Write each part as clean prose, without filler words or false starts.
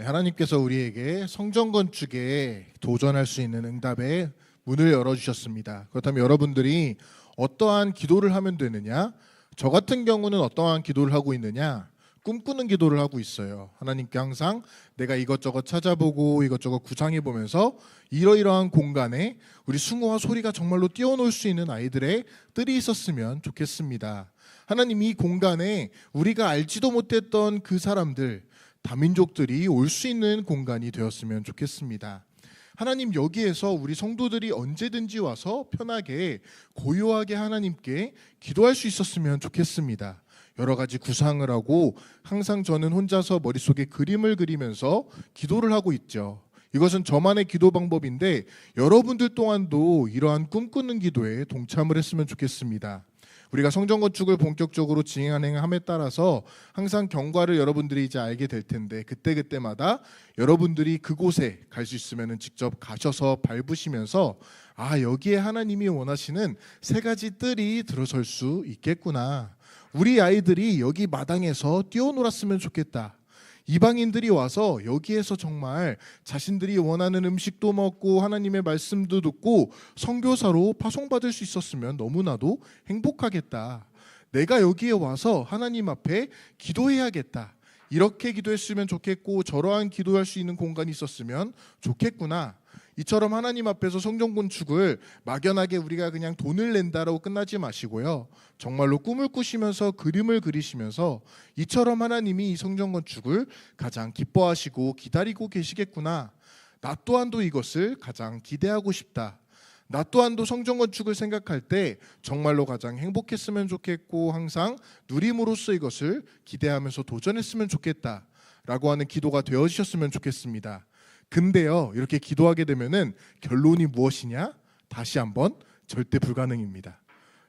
네, 하나님께서 우리에게 성전 건축에 도전할 수 있는 응답의 문을 열어주셨습니다. 그렇다면 여러분들이 어떠한 기도를 하면 되느냐? 저 같은 경우는 어떠한 기도를 하고 있느냐? 꿈꾸는 기도를 하고 있어요. 하나님께 항상 내가 이것저것 찾아보고 이것저것 구상해보면서 이러이러한 공간에 우리 숭어와 소리가 정말로 뛰어놀 수 있는 아이들의 뜰이 있었으면 좋겠습니다. 하나님, 이 공간에 우리가 알지도 못했던 그 사람들, 다민족들이 올 수 있는 공간이 되었으면 좋겠습니다. 하나님, 여기에서 우리 성도들이 언제든지 와서 편하게 고요하게 하나님께 기도할 수 있었으면 좋겠습니다. 여러 가지 구상을 하고 항상 저는 혼자서 머릿속에 그림을 그리면서 기도를 하고 있죠. 이것은 저만의 기도 방법인데 여러분들 또한도 이러한 꿈꾸는 기도에 동참을 했으면 좋겠습니다. 우리가 성전 건축을 본격적으로 진행함에 따라서 항상 경과를 여러분들이 이제 알게 될 텐데, 그때마다 여러분들이 그곳에 갈 수 있으면 직접 가셔서 밟으시면서 여기에 하나님이 원하시는 세 가지 뜰이 들어설 수 있겠구나, 우리 아이들이 여기 마당에서 뛰어놀았으면 좋겠다, 이방인들이 와서 여기에서 정말 자신들이 원하는 음식도 먹고 하나님의 말씀도 듣고 선교사로 파송받을 수 있었으면 너무나도 행복하겠다, 내가 여기에 와서 하나님 앞에 기도해야겠다, 이렇게 기도했으면 좋겠고 저러한 기도할 수 있는 공간이 있었으면 좋겠구나. 이처럼 하나님 앞에서 성전 건축을 막연하게 우리가 그냥 돈을 낸다라고 끝나지 마시고요, 정말로 꿈을 꾸시면서 그림을 그리시면서 이처럼 하나님이 이 성전 건축을 가장 기뻐하시고 기다리고 계시겠구나, 나 또한도 이것을 가장 기대하고 싶다, 나 또한도 성전 건축을 생각할 때 정말로 가장 행복했으면 좋겠고 항상 누림으로써 이것을 기대하면서 도전했으면 좋겠다 라고 하는 기도가 되어주셨으면 좋겠습니다. 근데요, 이렇게 기도하게 되면은 결론이 무엇이냐? 다시 한번 절대 불가능입니다.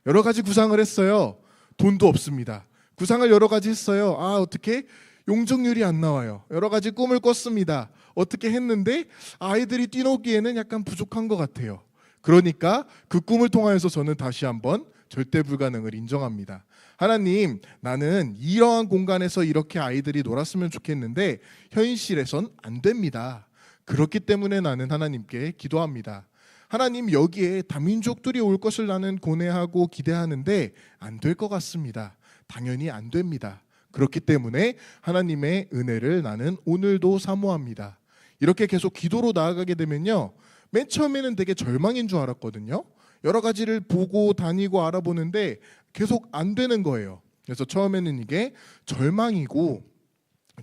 여러 가지 구상을 했어요. 돈도 없습니다. 구상을 여러 가지 했어요. 어떻게 용적률이 안 나와요. 여러 가지 꿈을 꿨습니다. 어떻게 했는데 아이들이 뛰노기에는 약간 부족한 것 같아요. 그러니까 그 꿈을 통하여서 저는 다시 한번 절대 불가능을 인정합니다. 하나님, 나는 이러한 공간에서 이렇게 아이들이 놀았으면 좋겠는데 현실에선 안 됩니다. 그렇기 때문에 나는 하나님께 기도합니다. 하나님, 여기에 다민족들이 올 것을 나는 고뇌하고 기대하는데 안 될 것 같습니다. 당연히 안 됩니다. 그렇기 때문에 하나님의 은혜를 나는 오늘도 사모합니다. 이렇게 계속 기도로 나아가게 되면요, 맨 처음에는 되게 절망인 줄 알았거든요. 여러 가지를 보고 다니고 알아보는데 계속 안 되는 거예요. 그래서 처음에는 이게 절망이고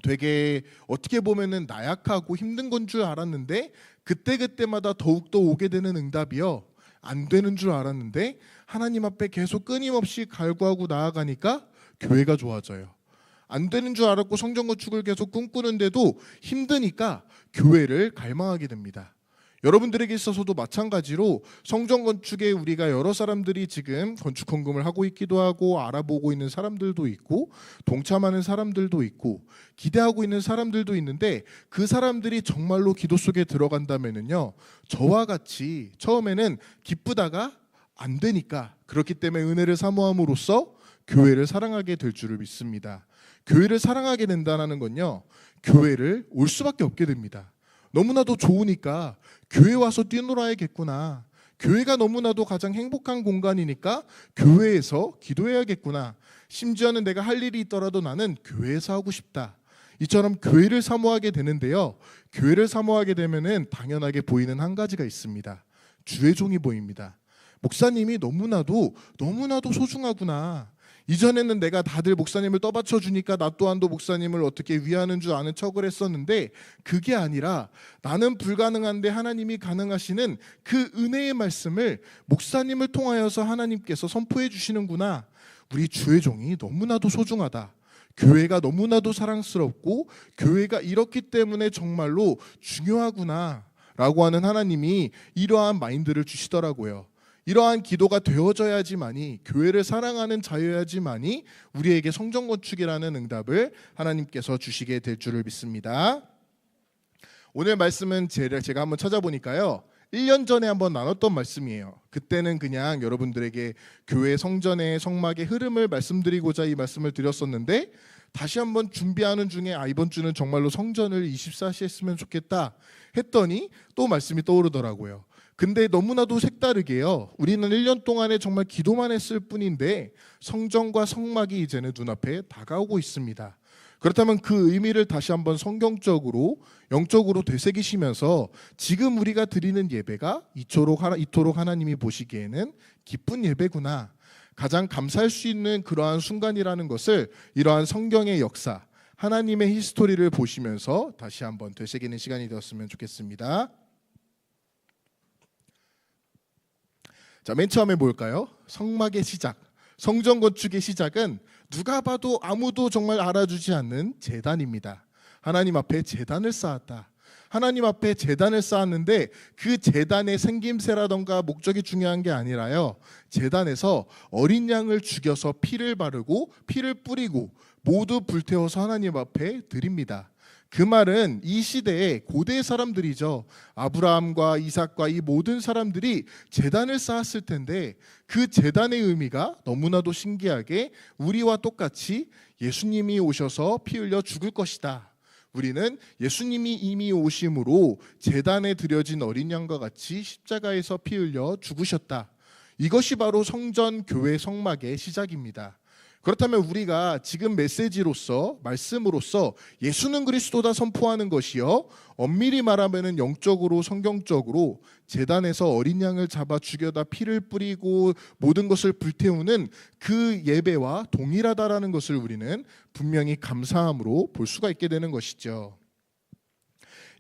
되게 어떻게 보면은 나약하고 힘든 건 줄 알았는데 그때마다 더욱더 오게 되는 응답이요, 안 되는 줄 알았는데 하나님 앞에 계속 끊임없이 갈구하고 나아가니까 교회가 좋아져요. 안 되는 줄 알았고 성전 건축을 계속 꿈꾸는데도 힘드니까 교회를 갈망하게 됩니다. 여러분들에게 있어서도 마찬가지로 성전 건축에 우리가 여러 사람들이 지금 건축 헌금을 하고 있기도 하고 알아보고 있는 사람들도 있고 동참하는 사람들도 있고 기대하고 있는 사람들도 있는데, 그 사람들이 정말로 기도 속에 들어간다면은요, 저와 같이 처음에는 기쁘다가 안 되니까, 그렇기 때문에 은혜를 사모함으로써 교회를 사랑하게 될 줄을 믿습니다. 교회를 사랑하게 된다는 건요, 교회를 올 수밖에 없게 됩니다. 너무나도 좋으니까 교회 와서 뛰놀아야겠구나, 교회가 너무나도 가장 행복한 공간이니까 교회에서 기도해야겠구나, 심지어는 내가 할 일이 있더라도 나는 교회에서 하고 싶다, 이처럼 교회를 사모하게 되는데요, 교회를 사모하게 되면은 당연하게 보이는 한 가지가 있습니다. 주의 종이 보입니다. 목사님이 너무나도 소중하구나, 이전에는 내가 다들 목사님을 떠받쳐 주니까 나 또한도 목사님을 어떻게 위하는 줄 아는 척을 했었는데 그게 아니라 나는 불가능한데 하나님이 가능하시는 그 은혜의 말씀을 목사님을 통하여서 하나님께서 선포해 주시는구나, 우리 주의 종이 너무나도 소중하다, 교회가 너무나도 사랑스럽고 교회가 이렇기 때문에 정말로 중요하구나 라고 하는 하나님이 이러한 마인드를 주시더라고요. 이러한 기도가 되어져야지만이, 교회를 사랑하는 자여야지만이 우리에게 성전 건축이라는 응답을 하나님께서 주시게 될 줄을 믿습니다. 오늘 말씀은 제가 한번 찾아보니까요, 1년 전에 한번 나눴던 말씀이에요. 그때는 그냥 여러분들에게 교회 성전의 성막의 흐름을 말씀드리고자 이 말씀을 드렸었는데, 다시 한번 준비하는 중에 이번 주는 정말로 성전을 24시 했으면 좋겠다 했더니 또 말씀이 떠오르더라고요. 근데 너무나도 색다르게요. 우리는 1년 동안에 정말 기도만 했을 뿐인데 성전과 성막이 이제는 눈앞에 다가오고 있습니다. 그렇다면 그 의미를 다시 한번 성경적으로 영적으로 되새기시면서 지금 우리가 드리는 예배가 이토록 하나님이 보시기에는 기쁜 예배구나, 가장 감사할 수 있는 그러한 순간이라는 것을 이러한 성경의 역사, 하나님의 히스토리를 보시면서 다시 한번 되새기는 시간이 되었으면 좋겠습니다. 자, 맨 처음에 뭘까요? 성막의 시작, 성전 건축의 시작은 누가 봐도 아무도 정말 알아주지 않는 제단입니다. 하나님 앞에 제단을 쌓았다. 하나님 앞에 제단을 쌓았는데 그 제단의 생김새라던가 목적이 중요한 게 아니라요, 제단에서 어린 양을 죽여서 피를 바르고 피를 뿌리고 모두 불태워서 하나님 앞에 드립니다. 그 말은 이 시대의 고대 사람들이죠. 아브라함과 이삭과 이 모든 사람들이 제단을 쌓았을 텐데 그 제단의 의미가 너무나도 신기하게 우리와 똑같이 예수님이 오셔서 피 흘려 죽을 것이다. 우리는 예수님이 이미 오심으로 제단에 드려진 어린 양과 같이 십자가에서 피 흘려 죽으셨다. 이것이 바로 성전, 교회, 성막의 시작입니다. 그렇다면 우리가 지금 메시지로서, 말씀으로서 예수는 그리스도다 선포하는 것이요, 엄밀히 말하면 영적으로 성경적으로 제단에서 어린 양을 잡아 죽여다 피를 뿌리고 모든 것을 불태우는 그 예배와 동일하다라는 것을 우리는 분명히 감사함으로 볼 수가 있게 되는 것이죠.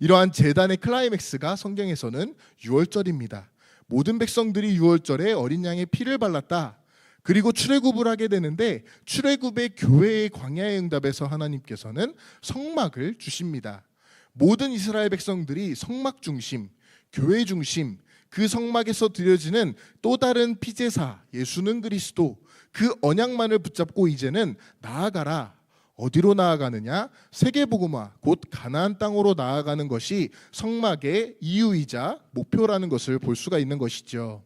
이러한 제단의 클라이맥스가 성경에서는 유월절입니다. 모든 백성들이 유월절에 어린 양의 피를 발랐다. 그리고 출애굽을 하게 되는데 출애굽의 교회의 광야의 응답에서 하나님께서는 성막을 주십니다. 모든 이스라엘 백성들이 성막 중심, 교회 중심, 그 성막에서 드려지는 또 다른 피제사 예수는 그리스도, 그 언약만을 붙잡고 이제는 나아가라. 어디로 나아가느냐? 세계복음화, 곧 가나안 땅으로 나아가는 것이 성막의 이유이자 목표라는 것을 볼 수가 있는 것이죠.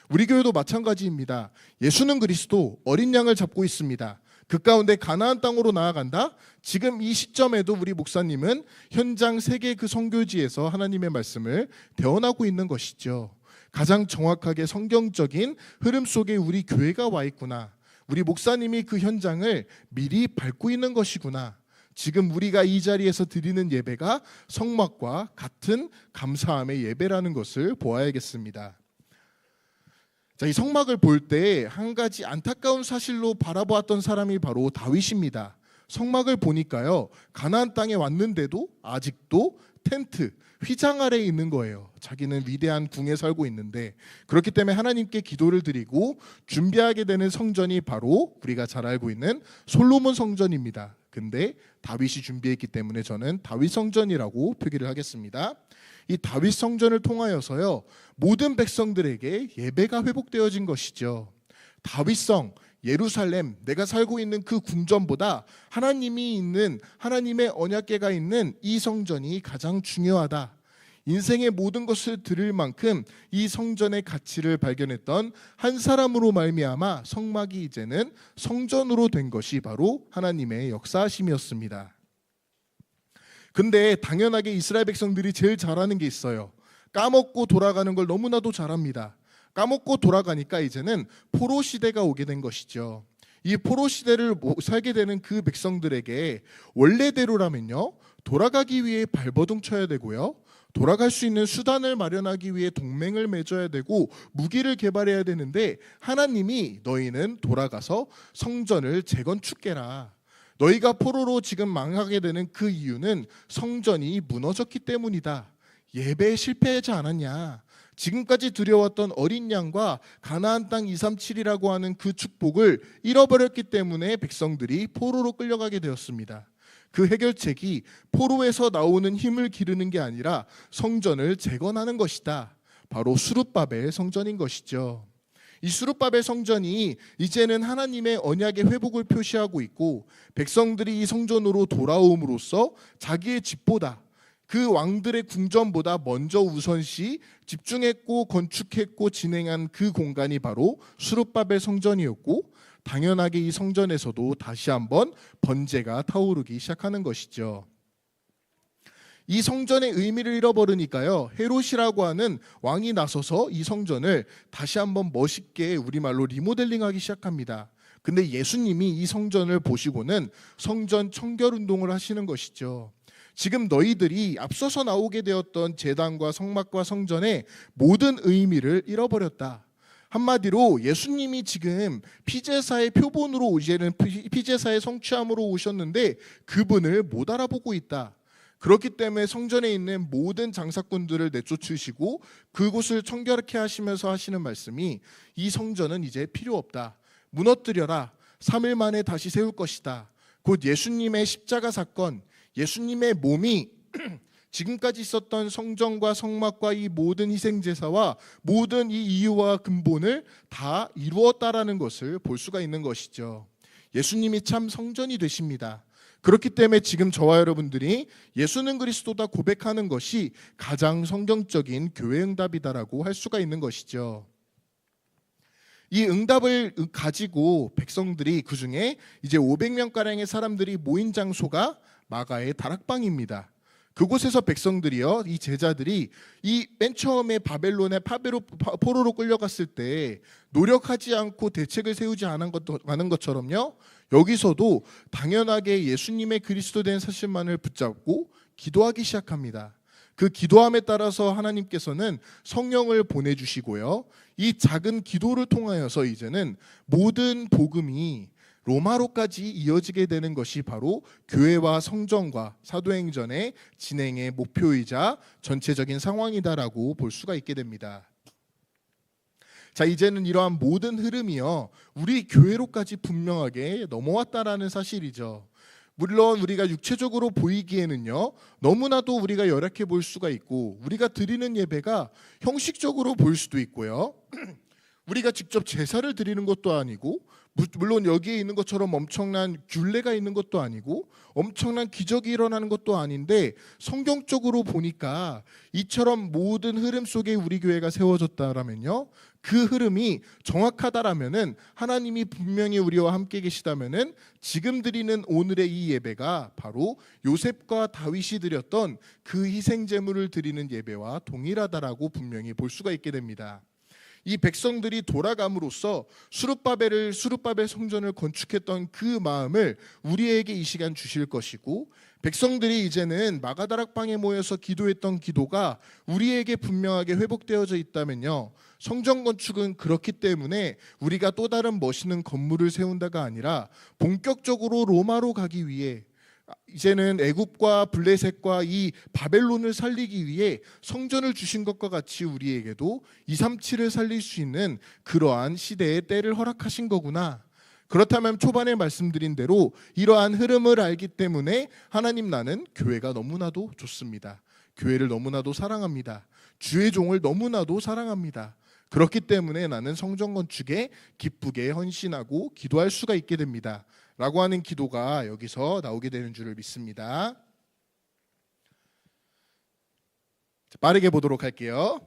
우리 교회도 마찬가지입니다. 예수는 그리스도, 어린 양을 잡고 있습니다. 그 가운데 가나안 땅으로 나아간다. 지금 이 시점에도 우리 목사님은 현장 세계 그 선교지에서 하나님의 말씀을 대언하고 있는 것이죠. 가장 정확하게 성경적인 흐름 속에 우리 교회가 와 있구나. 우리 목사님이 그 현장을 미리 밟고 있는 것이구나. 지금 우리가 이 자리에서 드리는 예배가 성막과 같은 감사함의 예배라는 것을 보아야겠습니다. 자, 이 성막을 볼 때 한 가지 안타까운 사실로 바라보았던 사람이 바로 다윗입니다. 성막을 보니까요, 가나안 땅에 왔는데도 아직도 텐트, 휘장 아래에 있는 거예요. 자기는 위대한 궁에 살고 있는데, 그렇기 때문에 하나님께 기도를 드리고 준비하게 되는 성전이 바로 우리가 잘 알고 있는 솔로몬 성전입니다. 근데 다윗이 준비했기 때문에 저는 다윗 성전이라고 표기를 하겠습니다. 이 다윗 성전을 통하여서요, 모든 백성들에게 예배가 회복되어진 것이죠. 다윗성, 예루살렘, 내가 살고 있는 그 궁전보다 하나님이 있는, 하나님의 언약궤가 있는 이 성전이 가장 중요하다. 인생의 모든 것을 드릴 만큼 이 성전의 가치를 발견했던 한 사람으로 말미암아 성막이 이제는 성전으로 된 것이 바로 하나님의 역사하심이었습니다. 근데 당연하게 이스라엘 백성들이 제일 잘하는 게 있어요. 까먹고 돌아가는 걸 너무나도 잘합니다. 까먹고 돌아가니까 이제는 포로 시대가 오게 된 것이죠. 이 포로 시대를 살게 되는 그 백성들에게 원래대로라면요, 돌아가기 위해 발버둥 쳐야 되고요, 돌아갈 수 있는 수단을 마련하기 위해 동맹을 맺어야 되고 무기를 개발해야 되는데, 하나님이 너희는 돌아가서 성전을 재건축해라. 너희가 포로로 지금 망하게 되는 그 이유는 성전이 무너졌기 때문이다. 예배에 실패하지 않았냐. 지금까지 드려왔던 어린 양과 가나안 땅 237이라고 하는 그 축복을 잃어버렸기 때문에 백성들이 포로로 끌려가게 되었습니다. 그 해결책이 포로에서 나오는 힘을 기르는 게 아니라 성전을 재건하는 것이다. 바로 수룹바벨 성전인 것이죠. 이 수룹바벨 성전이 이제는 하나님의 언약의 회복을 표시하고 있고, 백성들이 이 성전으로 돌아옴으로써 자기의 집보다, 그 왕들의 궁전보다 먼저 우선시 집중했고 건축했고 진행한 그 공간이 바로 수룹바벨 성전이었고, 당연하게 이 성전에서도 다시 한번 번제가 타오르기 시작하는 것이죠. 이 성전의 의미를 잃어버리니까요, 헤롯이라고 하는 왕이 나서서 이 성전을 다시 한번 멋있게 우리말로 리모델링하기 시작합니다. 근데 예수님이 이 성전을 보시고는 성전 청결 운동을 하시는 것이죠. 지금 너희들이 앞서서 나오게 되었던 제단과 성막과 성전의 모든 의미를 잃어버렸다. 한마디로 예수님이 지금 피제사의 표본으로 이제는 피제사의 성취함으로 오셨는데 그분을 못 알아보고 있다. 그렇기 때문에 성전에 있는 모든 장사꾼들을 내쫓으시고 그곳을 청결케 하시면서 하시는 말씀이, 이 성전은 이제 필요 없다. 무너뜨려라. 3일 만에 다시 세울 것이다. 곧 예수님의 십자가 사건, 예수님의 몸이 지금까지 있었던 성전과 성막과 이 모든 희생제사와 모든 이 이유와 근본을 다 이루었다라는 것을 볼 수가 있는 것이죠. 예수님이 참 성전이 되십니다. 그렇기 때문에 지금 저와 여러분들이 예수는 그리스도다 고백하는 것이 가장 성경적인 교회 응답이다라고 할 수가 있는 것이죠. 이 응답을 가지고 백성들이, 그중에 이제 500명가량의 사람들이 모인 장소가 마가의 다락방입니다. 그곳에서 백성들이요, 이 제자들이 이 맨 처음에 바벨론의 포로로 끌려갔을 때 노력하지 않고 대책을 세우지 않은 것처럼요, 여기서도 당연하게 예수님의 그리스도 된 사실만을 붙잡고 기도하기 시작합니다. 그 기도함에 따라서 하나님께서는 성령을 보내주시고요, 이 작은 기도를 통하여서 이제는 모든 복음이 로마로까지 이어지게 되는 것이 바로 교회와 성전과 사도행전의 진행의 목표이자 전체적인 상황이다라고 볼 수가 있게 됩니다. 자, 이제는 이러한 모든 흐름이요, 우리 교회로까지 분명하게 넘어왔다라는 사실이죠. 물론 우리가 육체적으로 보이기에는요, 너무나도 우리가 열악해 볼 수가 있고, 우리가 드리는 예배가 형식적으로 보일 수도 있고요, 우리가 직접 제사를 드리는 것도 아니고, 물론 여기에 있는 것처럼 엄청난 균례가 있는 것도 아니고 엄청난 기적이 일어나는 것도 아닌데, 성경적으로 보니까 이처럼 모든 흐름 속에 우리 교회가 세워졌다라면요, 그 흐름이 정확하다라면은, 하나님이 분명히 우리와 함께 계시다면은 지금 드리는 오늘의 이 예배가 바로 요셉과 다윗이 드렸던 그 희생 제물을 드리는 예배와 동일하다라고 분명히 볼 수가 있게 됩니다. 이 백성들이 돌아감으로써 수룹바벨 성전을 건축했던 그 마음을 우리에게 이 시간 주실 것이고, 백성들이 이제는 마가다락방에 모여서 기도했던 기도가 우리에게 분명하게 회복되어져 있다면요, 성전 건축은 그렇기 때문에 우리가 또 다른 멋있는 건물을 세운다가 아니라 본격적으로 로마로 가기 위해, 이제는 애굽과 블레셋과 이 바벨론을 살리기 위해 성전을 주신 것과 같이 우리에게도 237을 살릴 수 있는 그러한 시대의 때를 허락하신 거구나. 그렇다면 초반에 말씀드린 대로 이러한 흐름을 알기 때문에 하나님, 나는 교회가 너무나도 좋습니다. 교회를 너무나도 사랑합니다. 주의 종을 너무나도 사랑합니다. 그렇기 때문에 나는 성전 건축에 기쁘게 헌신하고 기도할 수가 있게 됩니다. 라고 하는 기도가 여기서 나오게 되는 줄을 믿습니다. 빠르게 보도록 할게요.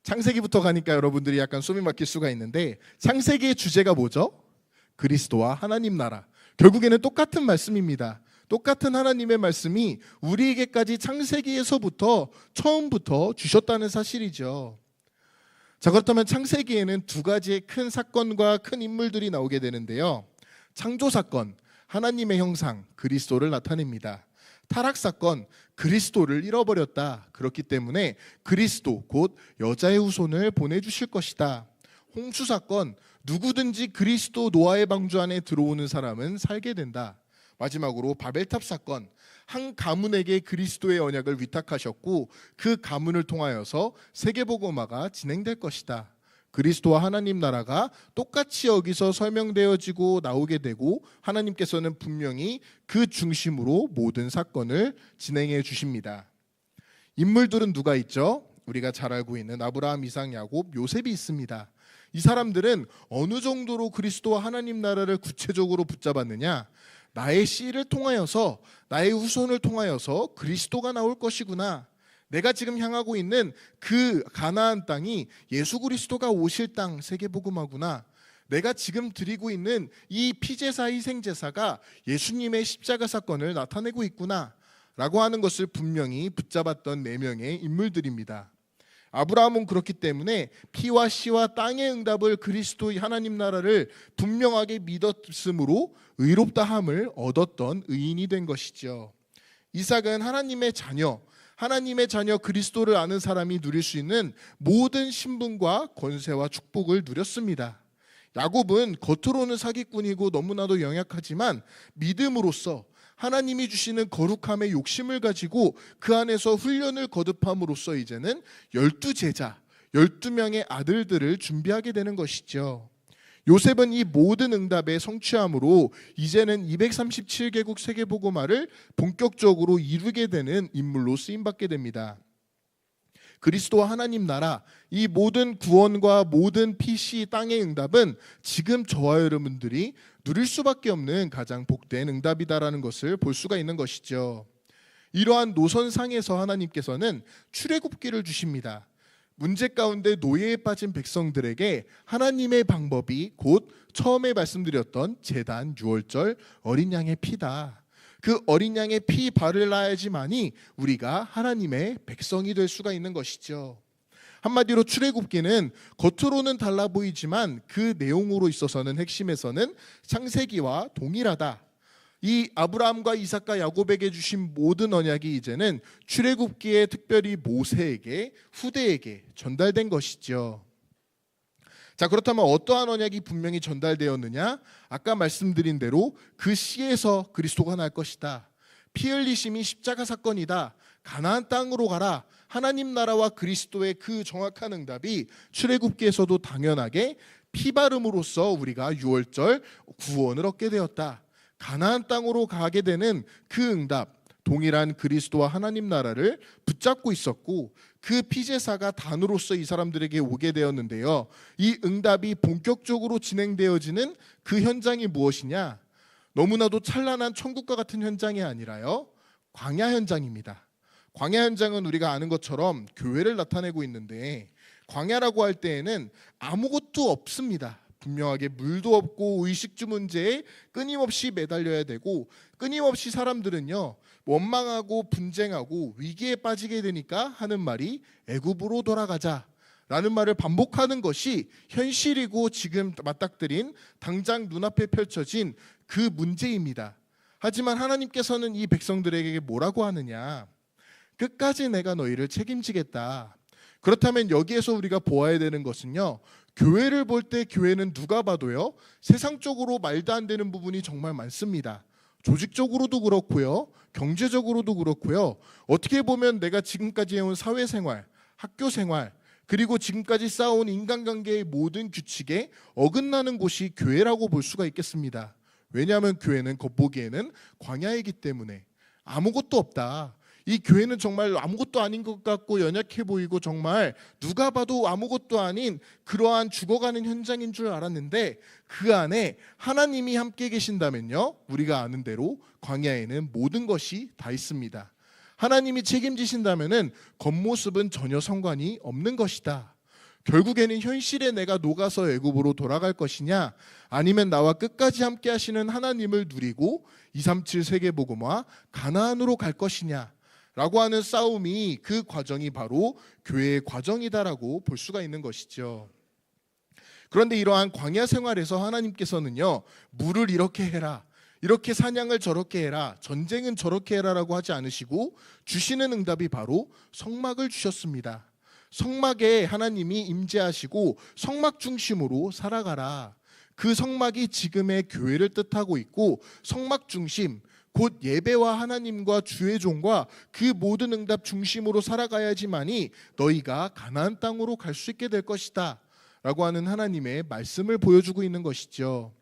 창세기부터 가니까 여러분들이 약간 숨이 막힐 수가 있는데, 창세기의 주제가 뭐죠? 그리스도와 하나님 나라. 결국에는 똑같은 말씀입니다. 똑같은 하나님의 말씀이 우리에게까지 창세기에서부터 처음부터 주셨다는 사실이죠. 자, 그렇다면 창세기에는 두 가지의 큰 사건과 큰 인물들이 나오게 되는데요. 창조사건, 하나님의 형상 그리스도를 나타냅니다. 타락사건, 그리스도를 잃어버렸다. 그렇기 때문에 그리스도 곧 여자의 후손을 보내주실 것이다. 홍수사건, 누구든지 그리스도 노아의 방주 안에 들어오는 사람은 살게 된다. 마지막으로 바벨탑 사건, 한 가문에게 그리스도의 언약을 위탁하셨고 그 가문을 통하여서 세계복음화가 진행될 것이다. 그리스도와 하나님 나라가 똑같이 여기서 설명되어지고 나오게 되고, 하나님께서는 분명히 그 중심으로 모든 사건을 진행해 주십니다. 인물들은 누가 있죠? 우리가 잘 알고 있는 아브라함, 이삭, 야곱, 요셉이 있습니다. 이 사람들은 어느 정도로 그리스도와 하나님 나라를 구체적으로 붙잡았느냐? 나의 씨를 통하여서, 나의 후손을 통하여서 그리스도가 나올 것이구나. 내가 지금 향하고 있는 그 가나안 땅이 예수 그리스도가 오실 땅, 세계복음화구나. 내가 지금 드리고 있는 이 피제사 희생제사가 예수님의 십자가 사건을 나타내고 있구나 라고 하는 것을 분명히 붙잡았던 4명의 인물들입니다. 아브라함은 그렇기 때문에 피와 씨와 땅의 응답을 그리스도의 하나님 나라를 분명하게 믿었으므로 의롭다함을 얻었던 의인이 된 것이죠. 이삭은 하나님의 자녀 그리스도를 아는 사람이 누릴 수 있는 모든 신분과 권세와 축복을 누렸습니다. 야곱은 겉으로는 사기꾼이고 너무나도 연약하지만 믿음으로써 하나님이 주시는 거룩함의 욕심을 가지고 그 안에서 훈련을 거듭함으로써 이제는 12제자, 12명의 아들들을 준비하게 되는 것이죠. 요셉은 이 모든 응답에 성취함으로 이제는 237개국 세계복음화를 본격적으로 이루게 되는 인물로 쓰임받게 됩니다. 그리스도와 하나님 나라, 이 모든 구원과 모든 피시 땅의 응답은 지금 저와 여러분들이 누릴 수밖에 없는 가장 복된 응답이다라는 것을 볼 수가 있는 것이죠. 이러한 노선상에서 하나님께서는 출애굽기를 주십니다. 문제 가운데 노예에 빠진 백성들에게 하나님의 방법이 곧 처음에 말씀드렸던 제단, 유월절, 어린 양의 피다. 그 어린 양의 피 바르라야지만이 우리가 하나님의 백성이 될 수가 있는 것이죠. 한마디로 출애굽기는 겉으로는 달라 보이지만 그 내용으로 있어서는 핵심에서는 창세기와 동일하다. 이 아브라함과 이삭과 야곱에게 주신 모든 언약이 이제는 출애굽기에 특별히 모세에게 후대에게 전달된 것이죠. 자, 그렇다면 어떠한 언약이 분명히 전달되었느냐? 아까 말씀드린 대로 그 씨에서 그리스도가 날 것이다. 피 흘리심이 십자가 사건이다. 가나안 땅으로 가라. 하나님 나라와 그리스도의 그 정확한 응답이 출애굽기에서도 당연하게 피 바름으로써 우리가 유월절 구원을 얻게 되었다. 가나안 땅으로 가게 되는 그 응답, 동일한 그리스도와 하나님 나라를 붙잡고 있었고 그 피제사가 단으로서 이 사람들에게 오게 되었는데요. 이 응답이 본격적으로 진행되어지는 그 현장이 무엇이냐? 너무나도 찬란한 천국과 같은 현장이 아니라요. 광야 현장입니다. 광야 현장은 우리가 아는 것처럼 교회를 나타내고 있는데 광야라고 할 때에는 아무것도 없습니다. 분명하게 물도 없고 의식주 문제에 끊임없이 매달려야 되고 끊임없이 사람들은요 원망하고 분쟁하고 위기에 빠지게 되니까 하는 말이 애굽으로 돌아가자 라는 말을 반복하는 것이 현실이고 지금 맞닥뜨린 당장 눈앞에 펼쳐진 그 문제입니다. 하지만 하나님께서는 이 백성들에게 뭐라고 하느냐? 끝까지 내가 너희를 책임지겠다. 그렇다면 여기에서 우리가 보아야 되는 것은요, 교회를 볼 때 교회는 누가 봐도요 세상적으로 말도 안 되는 부분이 정말 많습니다. 조직적으로도 그렇고요, 경제적으로도 그렇고요, 어떻게 보면 내가 지금까지 해온 사회생활, 학교생활, 그리고 지금까지 쌓아온 인간관계의 모든 규칙에 어긋나는 곳이 교회라고 볼 수가 있겠습니다. 왜냐하면 교회는 겉보기에는 광야이기 때문에 아무것도 없다. 이 교회는 정말 아무것도 아닌 것 같고 연약해 보이고 정말 누가 봐도 아무것도 아닌 그러한 죽어가는 현장인 줄 알았는데 그 안에 하나님이 함께 계신다면요, 우리가 아는 대로 광야에는 모든 것이 다 있습니다. 하나님이 책임지신다면은 겉모습은 전혀 상관이 없는 것이다. 결국에는 현실에 내가 녹아서 애굽으로 돌아갈 것이냐, 아니면 나와 끝까지 함께 하시는 하나님을 누리고 237 세계복음화 가나안으로 갈 것이냐 라고 하는 싸움이, 그 과정이 바로 교회의 과정이다라고 볼 수가 있는 것이죠. 그런데 이러한 광야 생활에서 하나님께서는요, 물을 이렇게 해라, 이렇게 사냥을 저렇게 해라, 전쟁은 저렇게 해라라고 하지 않으시고 주시는 응답이 바로 성막을 주셨습니다. 성막에 하나님이 임재하시고 성막 중심으로 살아가라. 그 성막이 지금의 교회를 뜻하고 있고, 성막 중심, 곧 예배와 하나님과 주의 종과 그 모든 응답 중심으로 살아가야지만이 너희가 가나안 땅으로 갈 수 있게 될 것이다 라고 하는 하나님의 말씀을 보여주고 있는 것이죠.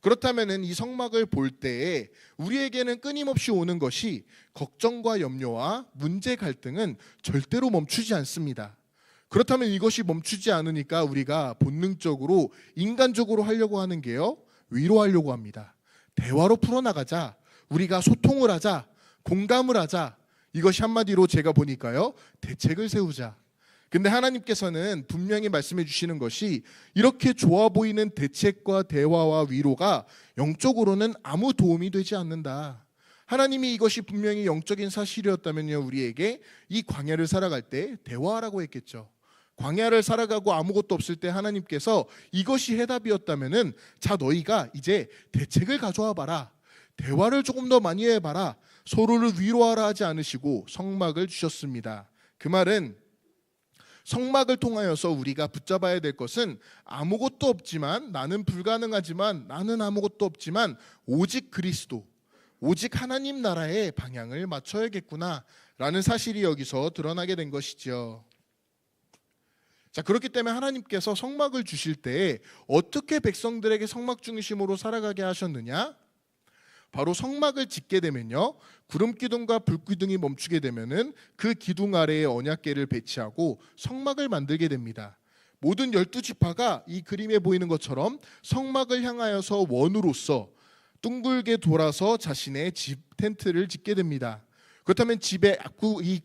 그렇다면 이 성막을 볼 때에 우리에게는 끊임없이 오는 것이 걱정과 염려와 문제, 갈등은 절대로 멈추지 않습니다. 그렇다면 이것이 멈추지 않으니까 우리가 본능적으로 인간적으로 하려고 하는 게요, 위로하려고 합니다. 대화로 풀어나가자, 우리가 소통을 하자, 공감을 하자. 이것이 한마디로 제가 보니까요, 대책을 세우자. 근데 하나님께서는 분명히 말씀해 주시는 것이 이렇게 좋아 보이는 대책과 대화와 위로가 영적으로는 아무 도움이 되지 않는다. 하나님이 이것이 분명히 영적인 사실이었다면요, 우리에게 이 광야를 살아갈 때 대화하라고 했겠죠. 광야를 살아가고 아무것도 없을 때 하나님께서 이것이 해답이었다면은 자, 너희가 이제 대책을 가져와 봐라. 대화를 조금 더 많이 해봐라. 서로를 위로하라 하지 않으시고 성막을 주셨습니다. 그 말은 성막을 통하여서 우리가 붙잡아야 될 것은 아무것도 없지만, 나는 불가능하지만, 나는 아무것도 없지만 오직 그리스도, 오직 하나님 나라의 방향을 맞춰야겠구나 라는 사실이 여기서 드러나게 된 것이죠. 자, 그렇기 때문에 하나님께서 성막을 주실 때 어떻게 백성들에게 성막 중심으로 살아가게 하셨느냐? 바로 성막을 짓게 되면요, 구름 기둥과 불 기둥이 멈추게 되면은 그 기둥 아래에 언약궤를 배치하고 성막을 만들게 됩니다. 모든 12지파가 이 그림에 보이는 것처럼 성막을 향하여서 원으로서 둥글게 돌아서 자신의 집 텐트를 짓게 됩니다. 그렇다면 집의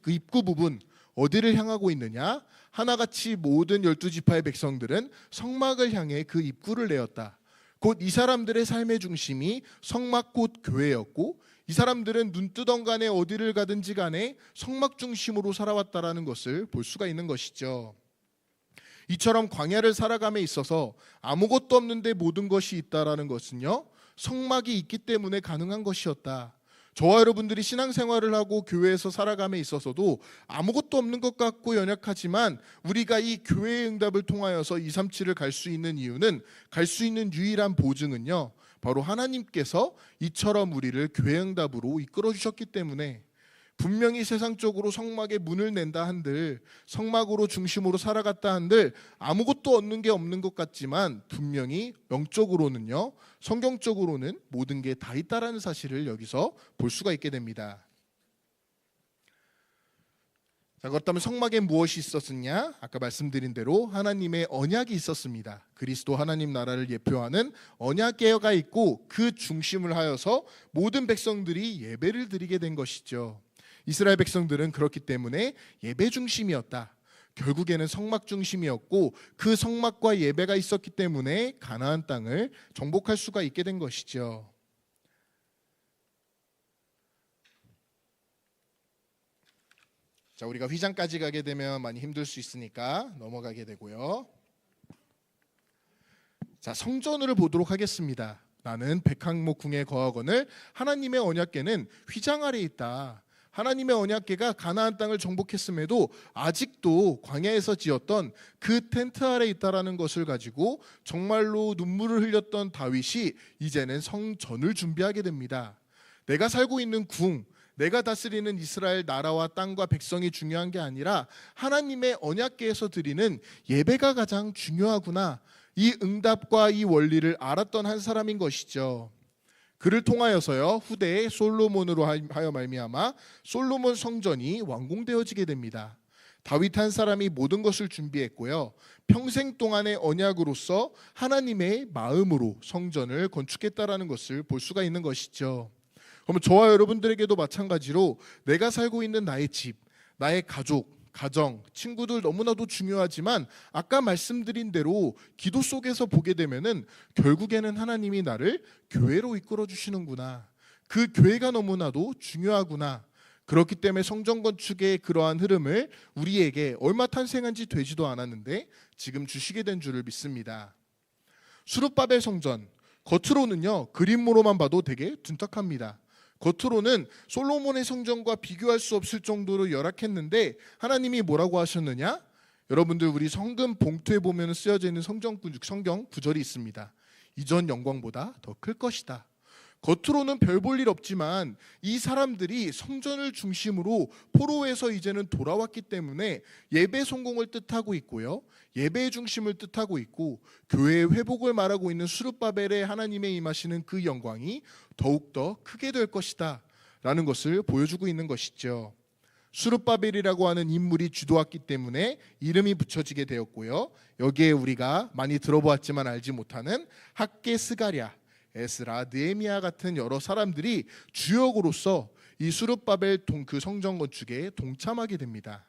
입구 부분 어디를 향하고 있느냐? 하나같이 모든 12지파의 백성들은 성막을 향해 그 입구를 내었다. 곧 이 사람들의 삶의 중심이 성막 곧 교회였고, 이 사람들은 눈 뜨던 간에 어디를 가든지 간에 성막 중심으로 살아왔다라는 것을 볼 수가 있는 것이죠. 이처럼 광야를 살아감에 있어서 아무것도 없는데 모든 것이 있다라는 것은요, 성막이 있기 때문에 가능한 것이었다. 저와 여러분들이 신앙생활을 하고 교회에서 살아감에 있어서도 아무것도 없는 것 같고 연약하지만 우리가 이 교회의 응답을 통하여서 237을 갈 수 있는 이유는, 갈 수 있는 유일한 보증은요, 바로 하나님께서 이처럼 우리를 교회 응답으로 이끌어 주셨기 때문에, 분명히 세상적으로 성막에 문을 낸다 한들, 성막으로 중심으로 살아갔다 한들 아무것도 얻는 게 없는 것 같지만 분명히 영적으로는요, 성경적으로는 모든 게 다 있다라는 사실을 여기서 볼 수가 있게 됩니다. 자, 그렇다면 성막에 무엇이 있었느냐? 아까 말씀드린 대로 하나님의 언약이 있었습니다. 그리스도 하나님 나라를 예표하는 언약궤가 있고, 그 중심을 하여서 모든 백성들이 예배를 드리게 된 것이죠. 이스라엘 백성들은 그렇기 때문에 예배 중심이었다. 결국에는 성막 중심이었고, 그 성막과 예배가 있었기 때문에 가나안 땅을 정복할 수가 있게 된 것이죠. 자, 우리가 휘장까지 가게 되면 많이 힘들 수 있으니까 넘어가게 되고요. 자, 성전을 보도록 하겠습니다. 나는 백항목 궁에 거하거늘 하나님의 언약궤는 휘장 아래에 있다. 하나님의 언약궤가 가나안 땅을 정복했음에도 아직도 광야에서 지었던 그 텐트 아래에 있다라는 것을 가지고 정말로 눈물을 흘렸던 다윗이 이제는 성전을 준비하게 됩니다. 내가 살고 있는 궁, 내가 다스리는 이스라엘 나라와 땅과 백성이 중요한 게 아니라 하나님의 언약궤에서 드리는 예배가 가장 중요하구나, 이 응답과 이 원리를 알았던 한 사람인 것이죠. 그를 통하여서요, 후대에 솔로몬으로 하여 말미암아 솔로몬 성전이 완공되어지게 됩니다. 다윗 한 사람이 모든 것을 준비했고요, 평생 동안의 언약으로서 하나님의 마음으로 성전을 건축했다라는 것을 볼 수가 있는 것이죠. 그러면 저와 여러분들에게도 마찬가지로 내가 살고 있는 나의 집, 나의 가족, 가정, 친구들 너무나도 중요하지만 아까 말씀드린 대로 기도 속에서 보게 되면은 결국에는 하나님이 나를 교회로 이끌어 주시는구나, 그 교회가 너무나도 중요하구나. 그렇기 때문에 성전 건축의 그러한 흐름을 우리에게 얼마 탄생한 지 되지도 않았는데 지금 주시게 된 줄을 믿습니다. 수룹바벨 성전, 겉으로는요 그림으로만 봐도 되게 둔탁합니다. 겉으로는 솔로몬의 성전과 비교할 수 없을 정도로 열악했는데 하나님이 뭐라고 하셨느냐? 여러분들 우리 성금 봉투에 보면 쓰여져 있는 성경 구절이 있습니다. 이전 영광보다 더 클 것이다. 겉으로는 별 볼 일 없지만 이 사람들이 성전을 중심으로 포로에서 이제는 돌아왔기 때문에 예배 성공을 뜻하고 있고요, 예배의 중심을 뜻하고 있고, 교회의 회복을 말하고 있는 수룹바벨에 하나님의 임하시는 그 영광이 더욱더 크게 될 것이다 라는 것을 보여주고 있는 것이죠. 수룹바벨이라고 하는 인물이 주도했기 때문에 이름이 붙여지게 되었고요, 여기에 우리가 많이 들어보았지만 알지 못하는 학개, 스가랴, 에스라, 느헤미야 같은 여러 사람들이 주역으로서 이 수룹바벨 그 성전 건축에 동참하게 됩니다.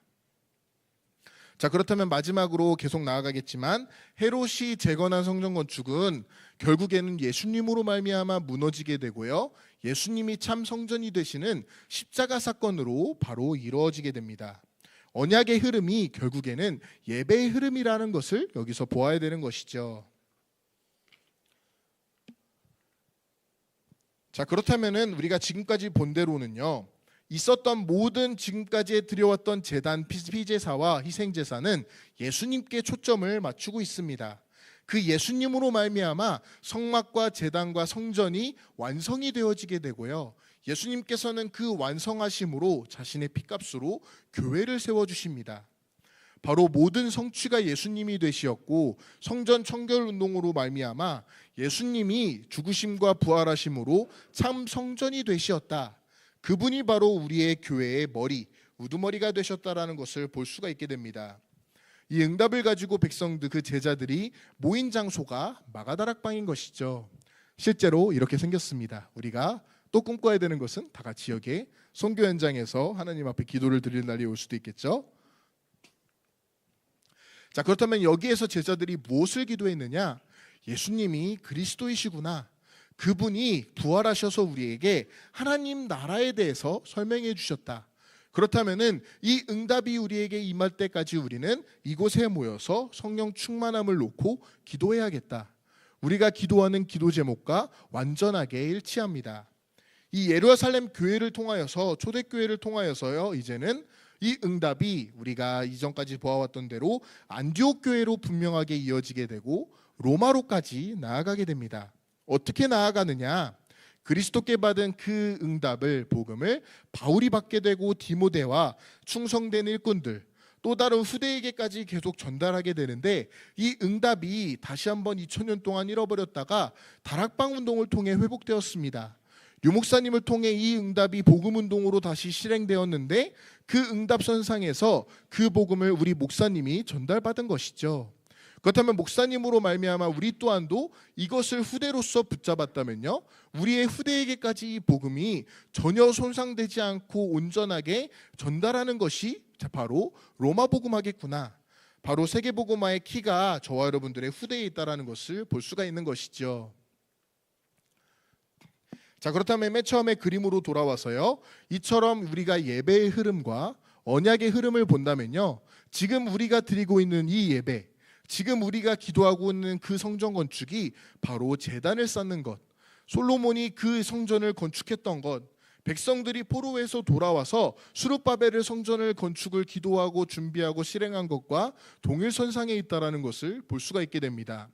자, 그렇다면 마지막으로 계속 나아가겠지만 헤롯이 재건한 성전 건축은 결국에는 예수님으로 말미암아 무너지게 되고요. 예수님이 참 성전이 되시는 십자가 사건으로 바로 이루어지게 됩니다. 언약의 흐름이 결국에는 예배의 흐름이라는 것을 여기서 보아야 되는 것이죠. 자, 그렇다면은 우리가 지금까지 본 대로는요, 있었던 모든 지금까지 드려왔던 제단 피제사와 희생제사는 예수님께 초점을 맞추고 있습니다. 그 예수님으로 말미암아 성막과 제단과 성전이 완성이 되어지게 되고요, 예수님께서는 그 완성하심으로 자신의 피값으로 교회를 세워주십니다. 바로 모든 성취가 예수님이 되시었고 성전 청결 운동으로 말미암아 예수님이 죽으심과 부활하심으로 참 성전이 되시었다. 그분이 바로 우리의 교회의 머리, 우두머리가 되셨다라는 것을 볼 수가 있게 됩니다. 이 응답을 가지고 백성들, 그 제자들이 모인 장소가 마가다락방인 것이죠. 실제로 이렇게 생겼습니다. 우리가 또 꿈꿔야 되는 것은 다 같이 여기에 선교 현장에서 하나님 앞에 기도를 드릴 날이 올 수도 있겠죠. 자, 그렇다면 여기에서 제자들이 무엇을 기도했느냐? 예수님이 그리스도이시구나, 그분이 부활하셔서 우리에게 하나님 나라에 대해서 설명해 주셨다. 그렇다면은 이 응답이 우리에게 임할 때까지 우리는 이곳에 모여서 성령 충만함을 놓고 기도해야겠다. 우리가 기도하는 기도 제목과 완전하게 일치합니다. 이 예루살렘 교회를 통하여서, 초대교회를 통하여서요, 이제는 이 응답이 우리가 이전까지 보아왔던 대로 안디옥 교회로 분명하게 이어지게 되고 로마로까지 나아가게 됩니다. 어떻게 나아가느냐? 그리스도께 받은 그 응답을, 복음을 바울이 받게 되고 디모데와 충성된 일꾼들, 또 다른 후대에게까지 계속 전달하게 되는데, 이 응답이 다시 한번 2000년 동안 잃어버렸다가 다락방 운동을 통해 회복되었습니다. 유목사님을 통해 이 응답이 복음 운동으로 다시 실행되었는데, 그 응답선상에서 그 복음을 우리 목사님이 전달받은 것이죠. 그렇다면 목사님으로 말미암아 우리 또한도 이것을 후대로서 붙잡았다면요, 우리의 후대에게까지 이 복음이 전혀 손상되지 않고 온전하게 전달하는 것이 바로 로마 복음화겠구나, 바로 세계 복음화의 키가 저와 여러분들의 후대에 있다는 것을 볼 수가 있는 것이죠. 자, 그렇다면 맨 처음에 그림으로 돌아와서요, 이처럼 우리가 예배의 흐름과 언약의 흐름을 본다면요, 지금 우리가 드리고 있는 이 예배, 지금 우리가 기도하고 있는 그 성전 건축이 바로 제단을 쌓는 것, 솔로몬이 그 성전을 건축했던 것, 백성들이 포로에서 돌아와서 수룹바벨의 성전을 건축을 기도하고 준비하고 실행한 것과 동일선상에 있다는 것을 볼 수가 있게 됩니다.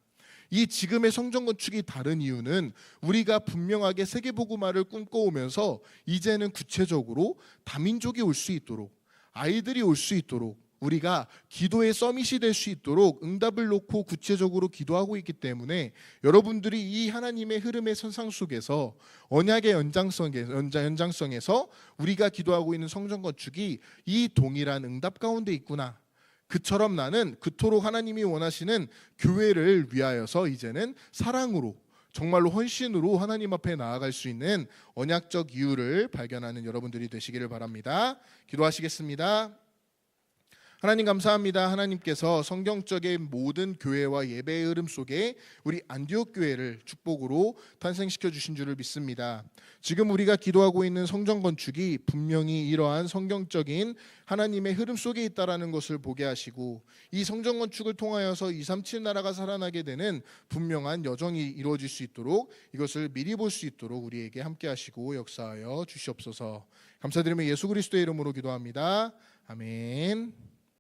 이 지금의 성전 건축이 다른 이유는 우리가 분명하게 세계복음화를 꿈꿔오면서 이제는 구체적으로 다민족이 올 수 있도록, 아이들이 올 수 있도록, 우리가 기도의 서밋이 될 수 있도록 응답을 놓고 구체적으로 기도하고 있기 때문에 여러분들이 이 하나님의 흐름의 선상 속에서, 언약의 연장성에서 우리가 기도하고 있는 성전 건축이 이 동일한 응답 가운데 있구나, 그처럼 나는 그토록 하나님이 원하시는 교회를 위하여서 이제는 사랑으로, 정말로 헌신으로 하나님 앞에 나아갈 수 있는 언약적 이유를 발견하는 여러분들이 되시기를 바랍니다. 기도하시겠습니다. 하나님 감사합니다. 하나님께서 성경적인 모든 교회와 예배의 흐름 속에 우리 안디옥 교회를 축복으로 탄생시켜 주신 줄을 믿습니다. 지금 우리가 기도하고 있는 성전 건축이 분명히 이러한 성경적인 하나님의 흐름 속에 있다는 것을 보게 하시고, 이 성전 건축을 통하여서 237 나라가 살아나게 되는 분명한 여정이 이루어질 수 있도록, 이것을 미리 볼 수 있도록 우리에게 함께 하시고 역사하여 주시옵소서. 감사드리며 예수 그리스도의 이름으로 기도합니다. 아멘.